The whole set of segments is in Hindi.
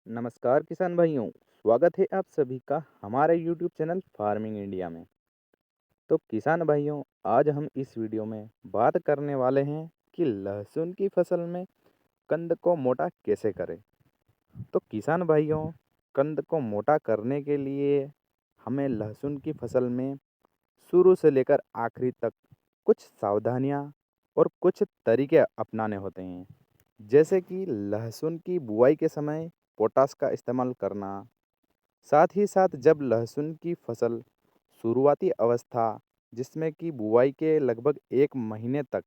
नमस्कार किसान भाइयों। स्वागत है आप सभी का हमारे यूट्यूब चैनल फार्मिंग इंडिया में। तो किसान भाइयों, आज हम इस वीडियो में बात करने वाले हैं कि लहसुन की फसल में कंद को मोटा कैसे करें। तो किसान भाइयों, कंद को मोटा करने के लिए हमें लहसुन की फसल में शुरू से लेकर आखिरी तक कुछ सावधानियां और कुछ तरीके अपनाने होते हैं। जैसे कि लहसुन की बुआई के समय पोटाश का इस्तेमाल करना, साथ ही साथ जब लहसुन की फसल शुरुआती अवस्था जिसमें कि बुआई के लगभग 1 महीने तक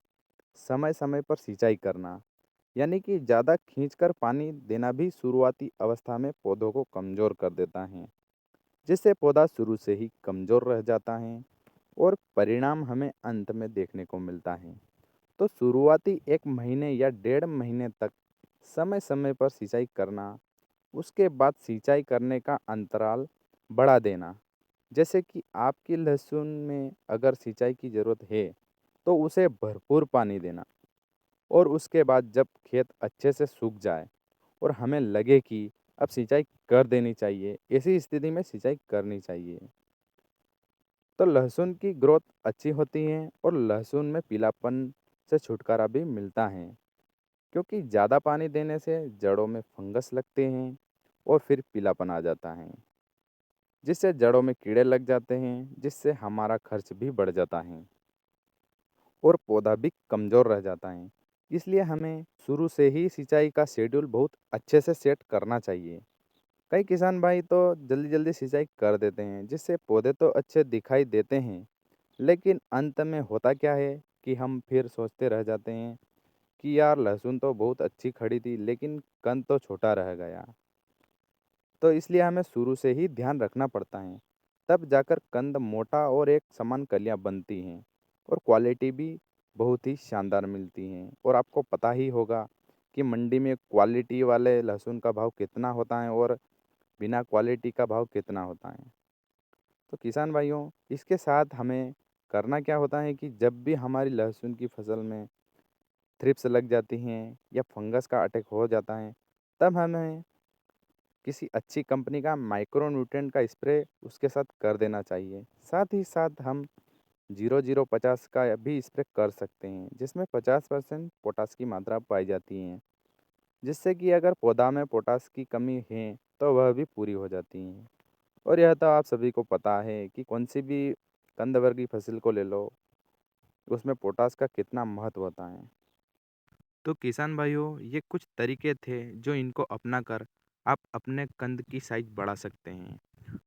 समय समय पर सिंचाई करना, यानी कि ज़्यादा खींचकर पानी देना भी शुरुआती अवस्था में पौधों को कमज़ोर कर देता है, जिससे पौधा शुरू से ही कमज़ोर रह जाता है और परिणाम हमें अंत में देखने को मिलता है। तो शुरुआती 1 महीने या 1.5 महीने तक समय समय पर सिंचाई करना, उसके बाद सिंचाई करने का अंतराल बढ़ा देना। जैसे कि आपकी लहसुन में अगर सिंचाई की ज़रूरत है तो उसे भरपूर पानी देना, और उसके बाद जब खेत अच्छे से सूख जाए और हमें लगे कि अब सिंचाई कर देनी चाहिए, ऐसी स्थिति में सिंचाई करनी चाहिए। तो लहसुन की ग्रोथ अच्छी होती है और लहसुन में पीलापन से छुटकारा भी मिलता है, क्योंकि ज़्यादा पानी देने से जड़ों में फंगस लगते हैं और फिर पीलापन आ जाता है, जिससे जड़ों में कीड़े लग जाते हैं, जिससे हमारा खर्च भी बढ़ जाता है और पौधा भी कमज़ोर रह जाता है। इसलिए हमें शुरू से ही सिंचाई का शेड्यूल बहुत अच्छे से सेट करना चाहिए। कई किसान भाई तो जल्दी जल्दी सिंचाई कर देते हैं, जिससे पौधे तो अच्छे दिखाई देते हैं, लेकिन अंत में होता क्या है कि हम फिर सोचते रह जाते हैं कि यार लहसुन तो बहुत अच्छी खड़ी थी, लेकिन कंद तो छोटा रह गया। तो इसलिए हमें शुरू से ही ध्यान रखना पड़ता है, तब जाकर कंद मोटा और एक समान कलियां बनती हैं और क्वालिटी भी बहुत ही शानदार मिलती हैं। और आपको पता ही होगा कि मंडी में क्वालिटी वाले लहसुन का भाव कितना होता है और बिना क्वालिटी का भाव कितना होता है। तो किसान भाइयों, इसके साथ हमें करना क्या होता है कि जब भी हमारी लहसुन की फसल में थ्रिप्स लग जाती हैं या फंगस का अटैक हो जाता है, तब हमें किसी अच्छी कंपनी का माइक्रो न्यूट्रिएंट का स्प्रे उसके साथ कर देना चाहिए। साथ ही साथ हम 0050 का भी स्प्रे कर सकते हैं, जिसमें 50% पोटास की मात्रा पाई जाती है, जिससे कि अगर पौधा में पोटास की कमी है तो वह भी पूरी हो जाती है। और यह तो आप सभी को पता है कि कौन सी भी कंद वर्गीय फसल को ले लो, उसमें पोटास का कितना महत्व होता है। तो किसान भाइयों, ये कुछ तरीके थे जो इनको अपनाकर आप अपने कंद की साइज बढ़ा सकते हैं।